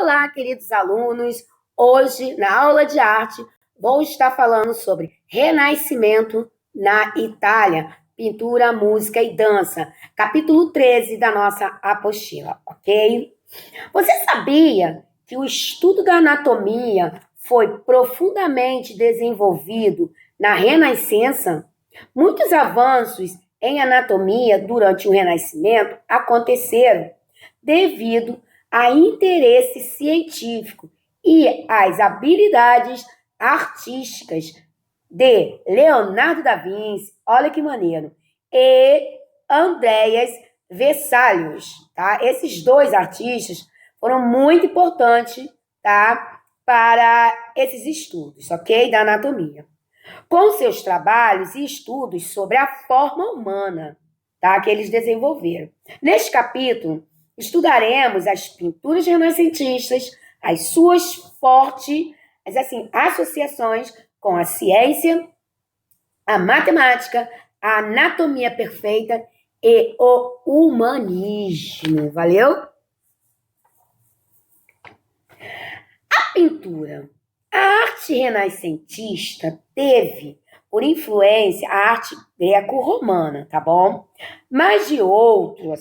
Olá, queridos alunos! Hoje, na aula de arte, vou estar falando sobre Renascimento na Itália, pintura, música e dança, capítulo 13 da nossa apostila, ok? Você sabia que o estudo da anatomia foi profundamente desenvolvido na Renascença? Muitos avanços em anatomia durante o Renascimento aconteceram devido a interesse científico e às habilidades artísticas de Leonardo da Vinci, olha que maneiro, e Andreas Vesalius, tá? Esses dois artistas foram muito importantes, tá? Para esses estudos, ok? Da anatomia. Com seus trabalhos e estudos sobre a forma humana, tá? Que eles desenvolveram. Neste capítulo, estudaremos as pinturas renascentistas, as suas fortes, associações com a ciência, a matemática, a anatomia perfeita e o humanismo. Valeu? A pintura. A arte renascentista teve, por influência, a arte greco-romana, tá bom? Mas de outro,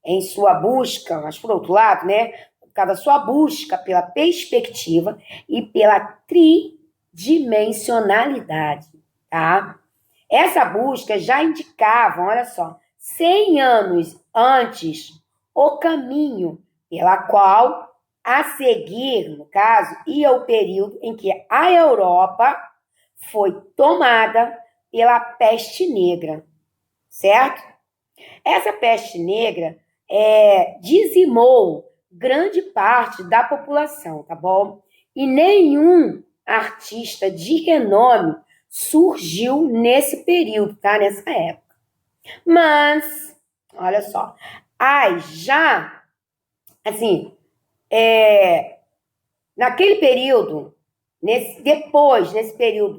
em sua busca, mas por outro lado, né? Por causa da sua busca pela perspectiva e pela tridimensionalidade, tá? Essa busca já indicava, olha só, 100 anos antes, o caminho pela qual a seguir, no caso, ia o período em que a Europa foi tomada pela peste negra, certo? Essa peste negra dizimou grande parte da população, tá bom? E nenhum artista de renome surgiu nesse período, tá? Nessa época. Mas, olha só, naquele período,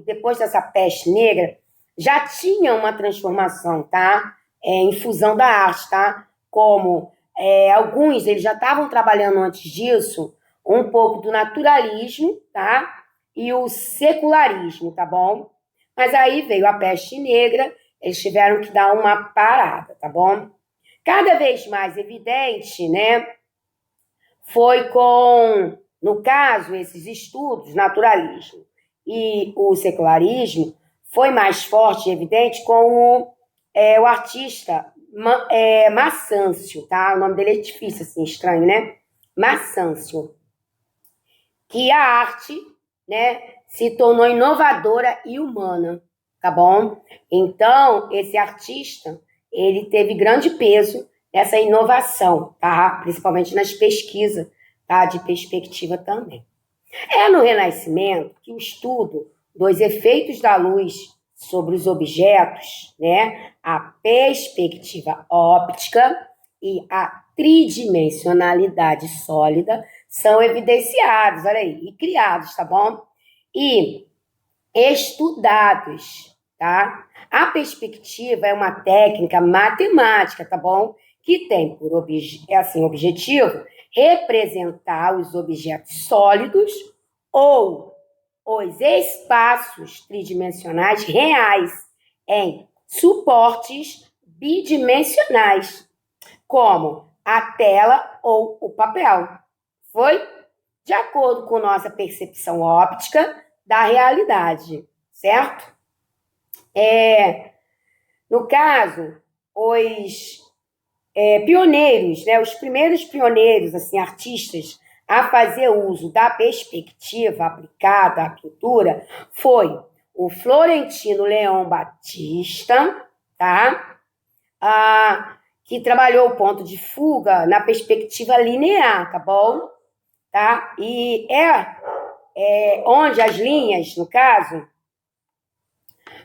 depois dessa peste negra, já tinha uma transformação, tá? Em fusão da arte, tá? Como alguns, eles já estavam trabalhando antes disso, um pouco do naturalismo, tá? E o secularismo, tá bom? Mas aí veio a peste negra, eles tiveram que dar uma parada, tá bom? Cada vez mais evidente, né? Foi no caso, esses estudos, naturalismo e o secularismo, foi mais forte e evidente com o artista Maçâncio, tá? O nome dele é difícil, estranho, né? Maçâncio. Que a arte, né, se tornou inovadora e humana, tá bom? Então, esse artista, ele teve grande peso nessa inovação, tá? Principalmente nas pesquisas, tá? De perspectiva também. É no Renascimento que o estudo dos efeitos da luz sobre os objetos, né? A perspectiva óptica e a tridimensionalidade sólida são evidenciados, olha aí, e criados, tá bom? E estudados, tá? A perspectiva é uma técnica matemática, tá bom? Que tem por objetivo representar os objetos sólidos ou os espaços tridimensionais reais em suportes bidimensionais, como a tela ou o papel. Foi? De acordo com nossa percepção óptica da realidade, certo? No caso, os pioneiros, né, os primeiros pioneiros, artistas, a fazer uso da perspectiva aplicada à pintura foi o Florentino Leão Batista, tá? Que trabalhou o ponto de fuga na perspectiva linear, tá bom? Tá? E onde as linhas, no caso,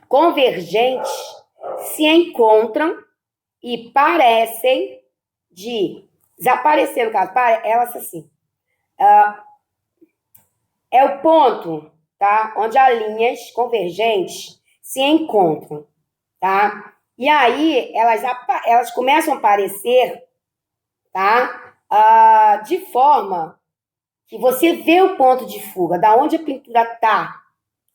convergentes se encontram e parecem desaparecer, no caso, elas assim. É o ponto, tá? Onde as linhas convergentes se encontram, tá? E aí elas começam a aparecer, tá? De forma que você vê o ponto de fuga, da onde a pintura está,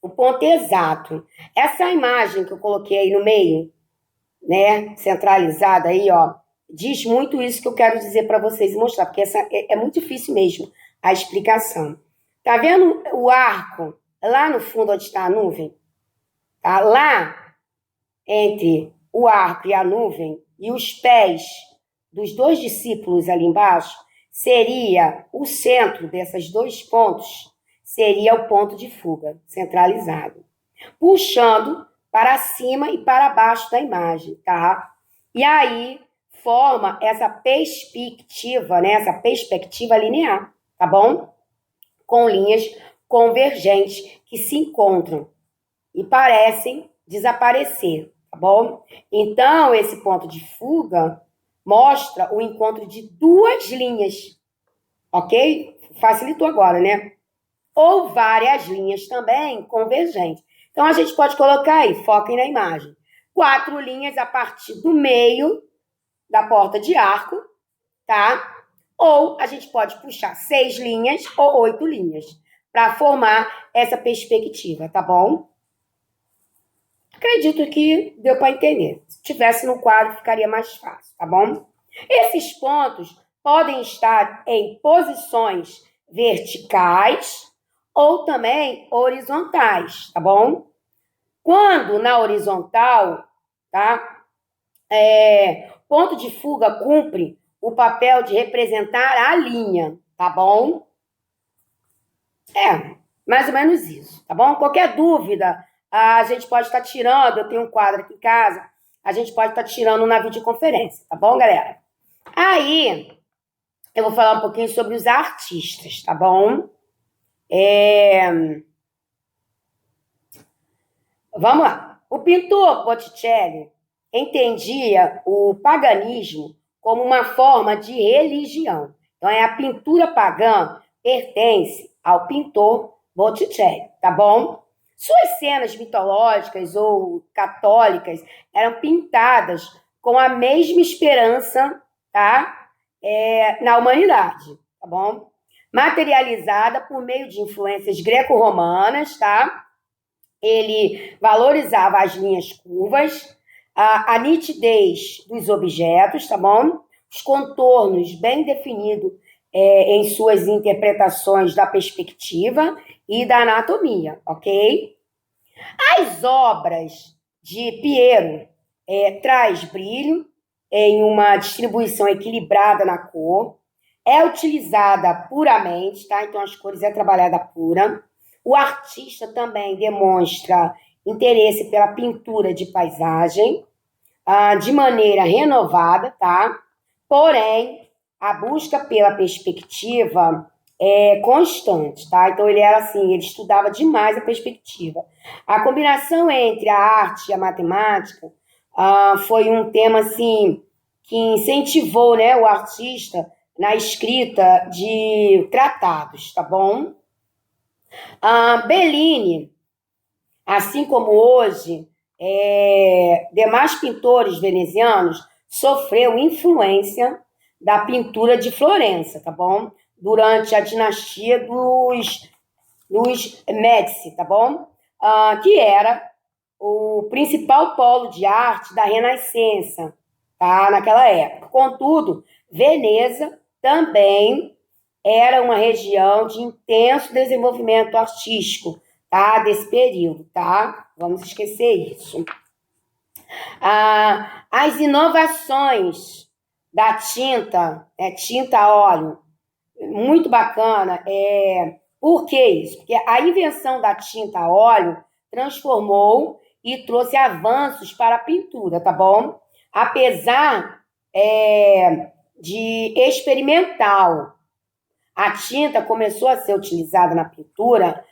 o ponto exato. Essa imagem que eu coloquei aí no meio, né, centralizada aí, ó, diz muito isso que eu quero dizer para vocês e mostrar, porque essa é muito difícil mesmo a explicação. Tá vendo o arco lá no fundo onde está a nuvem? Tá? Lá entre o arco e a nuvem e os pés dos dois discípulos ali embaixo, seria o centro desses dois pontos, seria o ponto de fuga centralizado, puxando para cima e para baixo da imagem, tá? E aí forma essa perspectiva, né? Essa perspectiva linear, tá bom? Com linhas convergentes que se encontram e parecem desaparecer, tá bom? Então, esse ponto de fuga mostra o encontro de duas linhas, ok? Facilitou agora, né? Ou várias linhas também convergentes. Então, a gente pode colocar aí, foquem na imagem, 4 linhas a partir do meio da porta de arco, tá? Ou a gente pode puxar 6 linhas ou 8 linhas para formar essa perspectiva, tá bom? Acredito que deu para entender. Se tivesse no quadro, ficaria mais fácil, tá bom? Esses pontos podem estar em posições verticais ou também horizontais, tá bom? Quando na horizontal, tá? Ponto de fuga cumpre o papel de representar a linha, tá bom? Mais ou menos isso, tá bom? Qualquer dúvida, a gente pode estar tirando, eu tenho um quadro aqui em casa, a gente pode estar tirando na videoconferência, tá bom, galera? Aí, eu vou falar um pouquinho sobre os artistas, tá bom? Vamos lá. O pintor Botticelli entendia o paganismo como uma forma de religião. Então, a pintura pagã pertence ao pintor Botticelli, tá bom? Suas cenas mitológicas ou católicas eram pintadas com a mesma esperança, tá? Na humanidade, tá bom? Materializada por meio de influências greco-romanas, tá? Ele valorizava as linhas curvas, a nitidez dos objetos, tá bom? Os contornos bem definidos em suas interpretações da perspectiva e da anatomia, ok? As obras de Piero traz brilho em uma distribuição equilibrada na cor, é utilizada puramente, tá? Então as cores é trabalhada pura. O artista também demonstra interesse pela pintura de paisagem, de maneira renovada, tá? Porém, a busca pela perspectiva é constante, tá? Então ele era assim, ele estudava demais a perspectiva. A combinação entre a arte e a matemática foi um tema assim que incentivou, né, o artista na escrita de tratados, tá bom? Bellini, assim como hoje, demais pintores venezianos, sofreu influência da pintura de Florença, tá bom? Durante a dinastia dos Médici, tá bom? Que era o principal polo de arte da Renascença, tá? Naquela época. Contudo, Veneza também era uma região de intenso desenvolvimento artístico, tá? Desse período, tá? Vamos esquecer isso. As inovações da tinta, tinta a óleo, muito bacana. Por que isso? Porque a invenção da tinta a óleo transformou e trouxe avanços para a pintura, tá bom? Apesar de experimental, a tinta começou a ser utilizada na pintura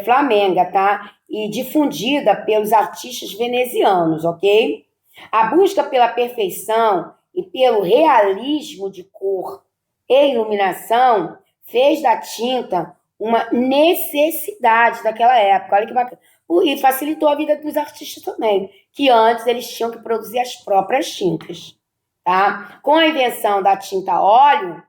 flamenga, tá? E difundida pelos artistas venezianos, ok? A busca pela perfeição e pelo realismo de cor e iluminação fez da tinta uma necessidade daquela época. Olha que bacana. E facilitou a vida dos artistas também, que antes eles tinham que produzir as próprias tintas, tá? Com a invenção da tinta a óleo,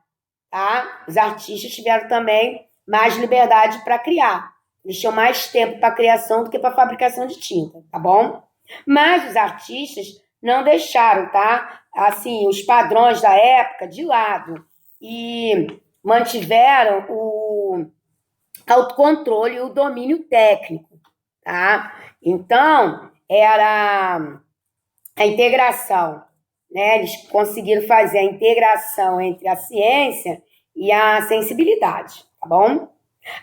tá? Os artistas tiveram também mais liberdade para criar. Eles tinham mais tempo para criação do que para fabricação de tinta, tá bom? Mas os artistas não deixaram, tá? Assim, os padrões da época de lado e mantiveram o autocontrole e o domínio técnico, tá? Então, era a integração, né? Eles conseguiram fazer a integração entre a ciência e a sensibilidade, tá bom?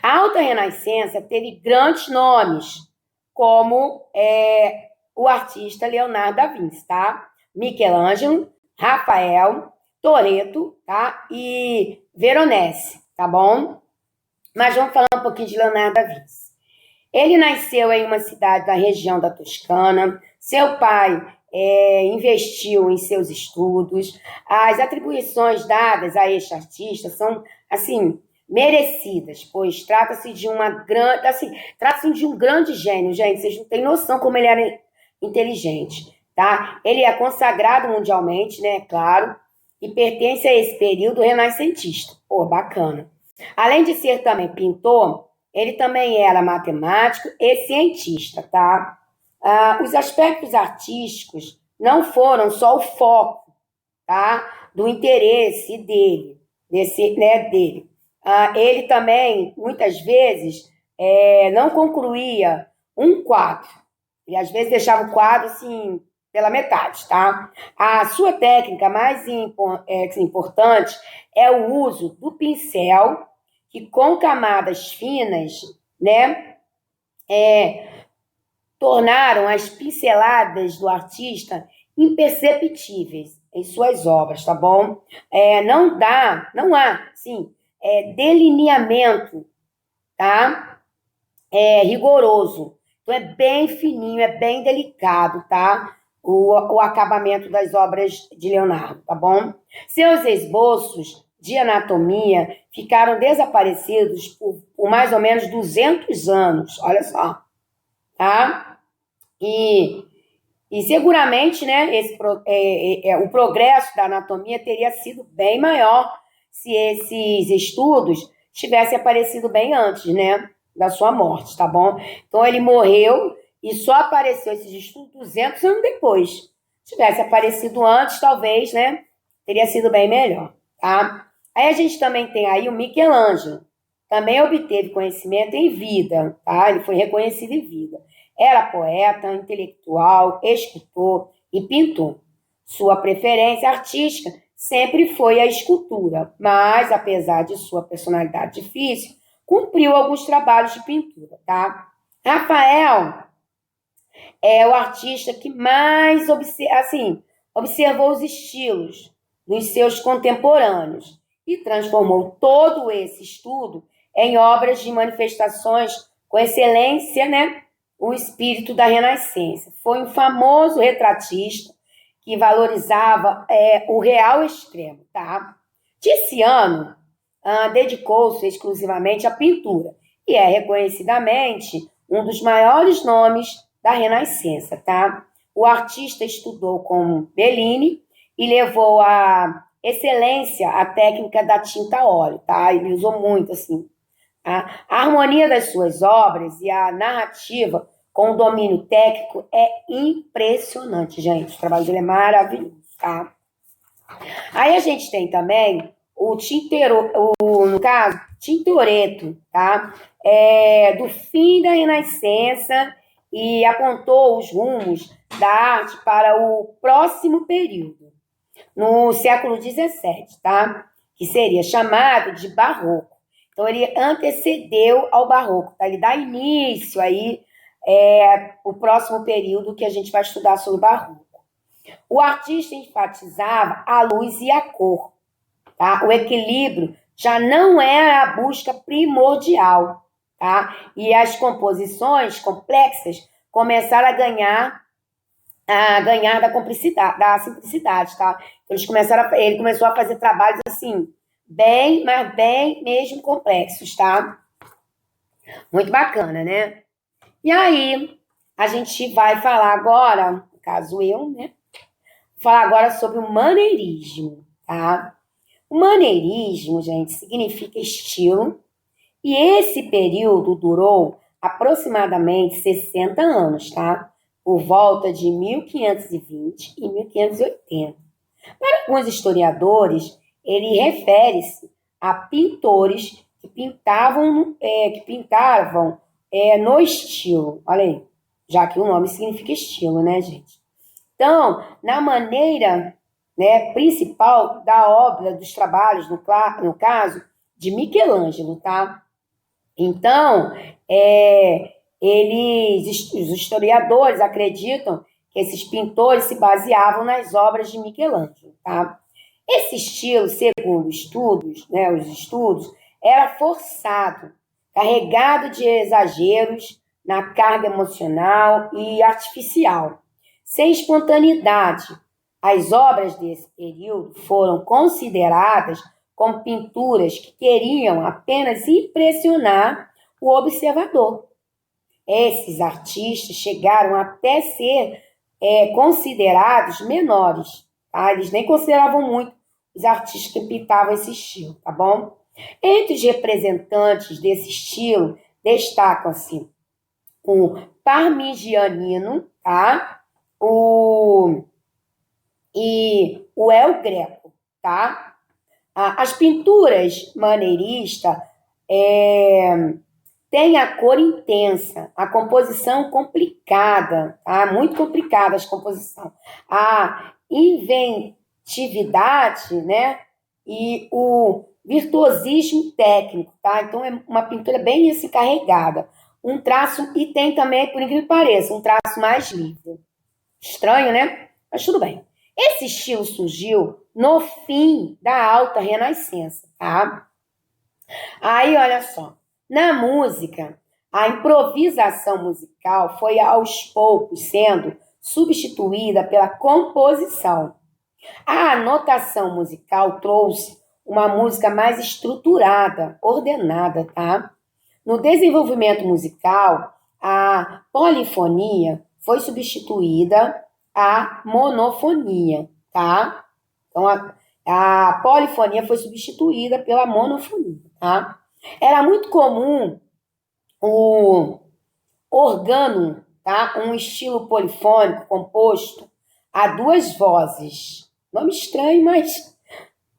A Alta Renascença teve grandes nomes, como o artista Leonardo da Vinci, tá? Michelangelo, Rafael, Toreto, tá? E Veronese, tá bom? Mas vamos falar um pouquinho de Leonardo da Vinci. Ele nasceu em uma cidade da região da Toscana. Seu pai investiu em seus estudos. As atribuições dadas a este artista são, assim, merecidas, pois trata-se de de um grande gênio, gente. Vocês não têm noção como ele era inteligente, tá? Ele é consagrado mundialmente, né? Claro, e pertence a esse período renascentista. Pô, bacana. Além de ser também pintor, ele também era matemático e cientista, tá? Os aspectos artísticos não foram só o foco, tá? Do interesse dele. Ele também, muitas vezes, não concluía um quadro. E às vezes deixava o quadro, assim, pela metade, tá? A sua técnica mais importante é o uso do pincel, que com camadas finas, né, tornaram as pinceladas do artista imperceptíveis em suas obras, tá bom? Não há, sim, delineamento, tá? Rigoroso. Então é bem fininho, é bem delicado, tá? O acabamento das obras de Leonardo, tá bom? Seus esboços de anatomia ficaram desaparecidos por mais ou menos 200 anos, olha só, tá? E seguramente, né, o progresso da anatomia teria sido bem maior se esses estudos tivessem aparecido bem antes, né, da sua morte, tá bom? Então, ele morreu e só apareceu esses estudos 200 anos depois. Se tivesse aparecido antes, talvez, né, teria sido bem melhor, tá? Aí a gente também tem aí o Michelangelo. Também obteve conhecimento em vida, tá? Ele foi reconhecido em vida. Era poeta, intelectual, escultor e pintor. Sua preferência artística sempre foi a escultura, mas, apesar de sua personalidade difícil, cumpriu alguns trabalhos de pintura, tá? Rafael é o artista que mais observou os estilos dos seus contemporâneos e transformou todo esse estudo em obras de manifestações com excelência, né? O espírito da Renascença. Foi um famoso retratista que valorizava o real extremo, tá? Tiziano dedicou-se exclusivamente à pintura e é reconhecidamente um dos maiores nomes da Renascença, tá? O artista estudou com Bellini e levou à excelência a técnica da tinta a óleo, tá? Ele usou muito, assim. A harmonia das suas obras e a narrativa com o domínio técnico é impressionante, gente. O trabalho dele é maravilhoso, tá? Aí a gente tem também no caso, Tintoretto, tá? Do fim da Renascença e apontou os rumos da arte para o próximo período, no século XVII, tá? Que seria chamado de Barroco. Então, ele antecedeu ao Barroco, tá? Ele dá início aí o próximo período que a gente vai estudar sobre o Barroco. O artista enfatizava a luz e a cor, tá? O equilíbrio já não era a busca primordial, tá? E as composições complexas começaram a ganhar da simplicidade, tá? Ele começou a fazer trabalhos assim, mas bem mesmo complexos, tá? Muito bacana, né? E aí, a gente vai falar agora, no caso eu, né? Falar agora sobre o maneirismo, tá? O maneirismo, gente, significa estilo E esse período durou aproximadamente 60 anos, tá? Por volta de 1520 e 1580. Para alguns historiadores, ele refere-se a pintores que pintavam no estilo. Olha aí, já que o nome significa estilo, né, gente? Então, na maneira, né, principal da obra, dos trabalhos, no caso, de Michelangelo, tá? Então, os historiadores acreditam que esses pintores se baseavam nas obras de Michelangelo, tá? Esse estilo, segundo estudos, né, os estudos, era forçado, carregado de exageros na carga emocional e artificial, sem espontaneidade. As obras desse período foram consideradas como pinturas que queriam apenas impressionar o observador. Esses artistas chegaram até ser considerados menores, tá? Eles nem consideravam muito os artistas que pintavam esse estilo, tá bom? Entre os representantes desse estilo, destacam-se o Parmigianino, tá? E o El Greco, tá? As pinturas maneiristas têm a cor intensa, a composição complicada, tá? Muito complicada a composição. A inventividade, né? E o virtuosismo técnico, tá? Então é uma pintura bem assim, carregada. Um traço, e tem também, por incrível que pareça, um traço mais livre. Estranho, né? Mas tudo bem. Esse estilo surgiu no fim da Alta Renascença, tá? Aí, olha só, na música, a improvisação musical foi aos poucos sendo substituída pela composição. A notação musical trouxe uma música mais estruturada, ordenada, tá? No desenvolvimento musical, a polifonia foi substituída à monofonia, tá? Então, a polifonia foi substituída pela monofonia, tá? Era muito comum o organo, tá? Um estilo polifônico composto a duas vozes. Nome estranho, mas,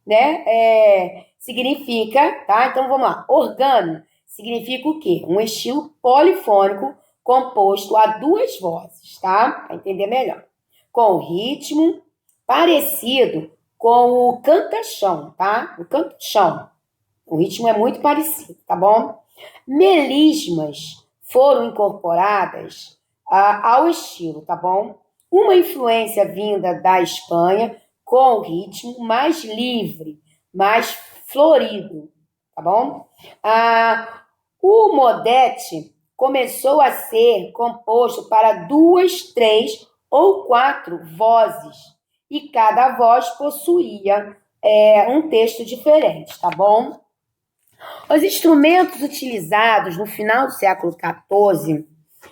né, significa, tá? Então, vamos lá. Organo significa o quê? Um estilo polifônico composto a duas vozes, tá? Para entender melhor. Com ritmo parecido com o canta-chão, tá? O canta-chão. O ritmo é muito parecido, tá bom? Melismas foram incorporadas ao estilo, tá bom? Uma influência vinda da Espanha com o ritmo mais livre, mais florido, tá bom? O modete começou a ser composto para duas, três ou quatro vozes, e cada voz possuía um texto diferente, tá bom? Os instrumentos utilizados no final do século XIV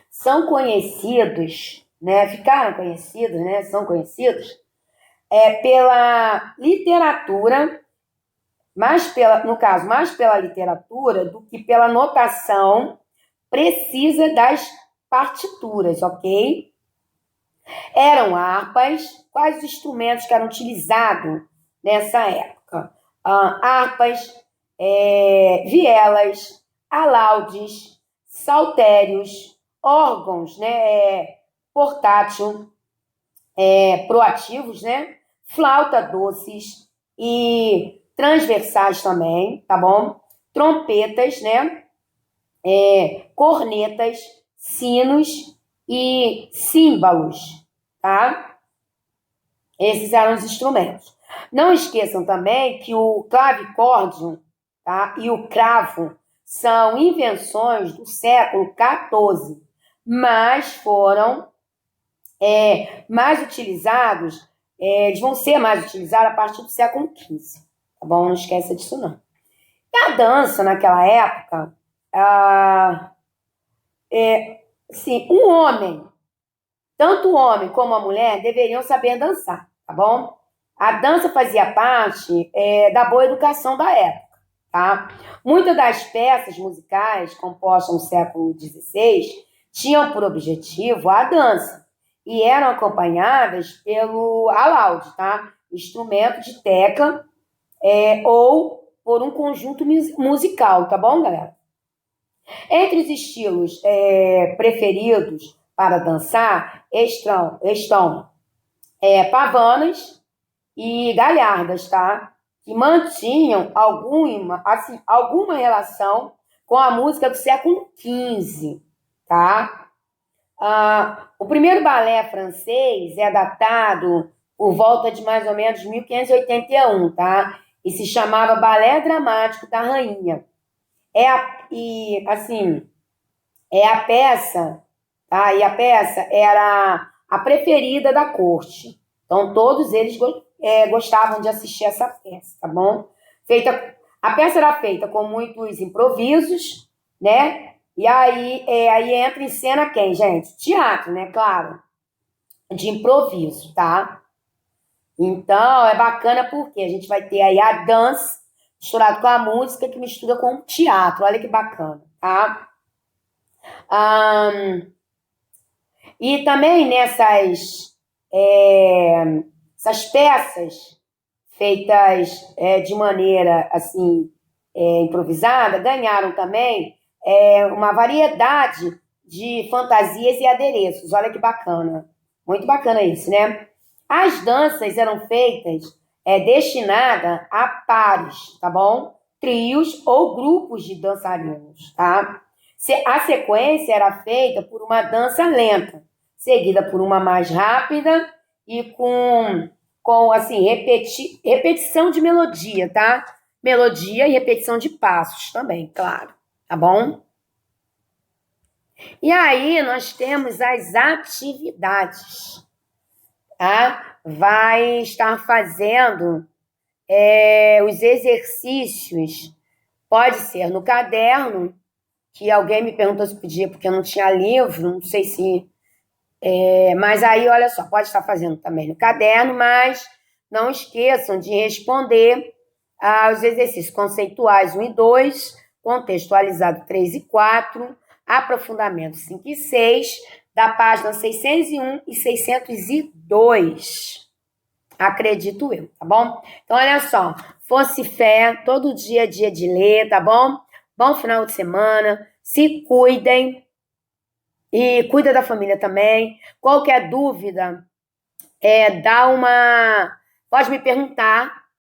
são conhecidos, né? Ficaram conhecidos, né? São conhecidos pela literatura, no caso, mais pela literatura do que pela notação precisa das partituras, ok? Eram harpas. Quais os instrumentos que eram utilizados nessa época? Harpas, vielas, alaudes, saltérios, órgãos, né, portátil, proativos, né, flauta doces e transversais também, tá bom? Trompetas, né, cornetas, sinos e címbalos, tá? Esses eram os instrumentos. Não esqueçam também que o clavicórdio, tá, e o cravo são invenções do século XIV, mas foram mais utilizados, eles vão ser mais utilizados a partir do século XV, tá bom? Não esqueça disso, não. E a dança, naquela época, sim, um homem, tanto o homem como a mulher, deveriam saber dançar, tá bom? A dança fazia parte da boa educação da época. tá? Muitas das peças musicais compostas no século XVI tinham por objetivo a dança e eram acompanhadas pelo alaúde, tá? Instrumento de tecla ou por um conjunto musical, tá bom, galera? Entre os estilos preferidos para dançar estão pavanas e galhardas, tá? Que mantinham alguma relação com a música do século XV, tá? O primeiro balé francês é datado por volta de mais ou menos 1581, tá? E se chamava Balé Dramático da Rainha. A peça, tá? E a peça era a preferida da corte. Então, todos eles gostavam de assistir essa peça, tá bom? A peça era feita com muitos improvisos, né? E aí entra em cena quem, gente? Teatro, né? Claro. De improviso, tá? Então, é bacana porque a gente vai ter aí a dança misturado com a música que mistura com o teatro. Olha que bacana, tá? E também essas peças feitas de maneira assim improvisada ganharam também uma variedade de fantasias e adereços. Olha que bacana, muito bacana isso, né? As danças eram feitas destinadas a pares, tá bom? Trios ou grupos de dançarinos, tá? A sequência era feita por uma dança lenta, seguida por uma mais rápida e com assim, repetição de melodia, tá? Melodia e repetição de passos também, claro, tá bom? E aí nós temos as atividades, tá? Vai estar fazendo os exercícios, pode ser no caderno, que alguém me perguntou se podia, porque eu não tinha livro, não sei se... mas aí, olha só, pode estar fazendo também no caderno, mas não esqueçam de responder aos exercícios conceituais 1 e 2, contextualizado 3 e 4, aprofundamento 5 e 6, da página 601 e 602. Acredito eu, tá bom? Então, olha só, fosse fé, todo dia é dia de ler, tá bom? Bom final de semana, se cuidem e cuida da família também. Qualquer dúvida, pode me perguntar,